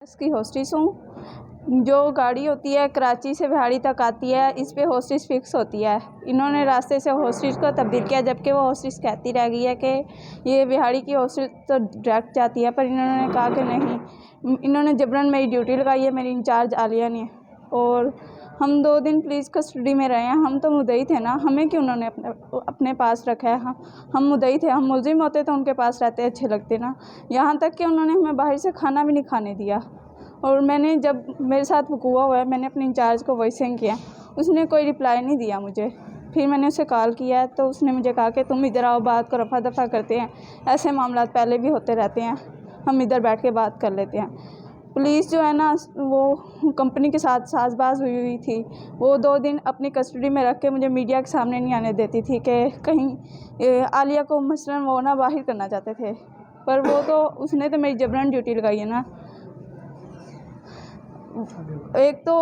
इसकी हॉस्टिस हूँ। जो गाड़ी होती है कराची से बिहाड़ी तक आती है, इस पे हॉस्टिस फिक्स होती है। इन्होंने रास्ते से हॉस्टिस को तब्दील किया, जबकि वो हॉस्टिस कहती रह गई है कि ये बिहाड़ी की हॉस्टिस तो डायरेक्ट जाती है, पर इन्होंने कहा कि नहीं। इन्होंने जबरन मेरी ड्यूटी लगाई है, मेरी इंचार्ज आलिया ने। और हम 2 दिन पुलिस कस्टडी में रहे हैं। हम तो मुद्दई थे ना, हमें क्यों उन्होंने अपने पास रखा है। हम मुद्दई थे, हम मुलजिम होते तो उनके पास रहते अच्छे लगते ना। यहाँ तक कि उन्होंने हमें बाहर से खाना भी नहीं खाने दिया। और मैंने जब मेरे साथ वकूआ हुआ है, मैंने अपने इंचार्ज को वॉइसिंग किया, उसने कोई रिप्लाई नहीं दिया मुझे। फिर मैंने उसे कॉल किया तो उसने मुझे कहा कि तुम इधर आओ, बात को रफा दफ़ा करते हैं। ऐसे मामला पहले भी होते रहते हैं, हम इधर बैठ के बात कर लेते हैं। पुलिस जो है ना, वो कंपनी के साथ साजबाज हुई थी। वो 2 दिन अपनी कस्टडी में रख के मुझे मीडिया के सामने नहीं आने देती थी कि कहीं आलिया को मसलन वो ना बाहर करना चाहते थे। पर वो तो उसने तो मेरी जबरन ड्यूटी लगाई है ना। एक तो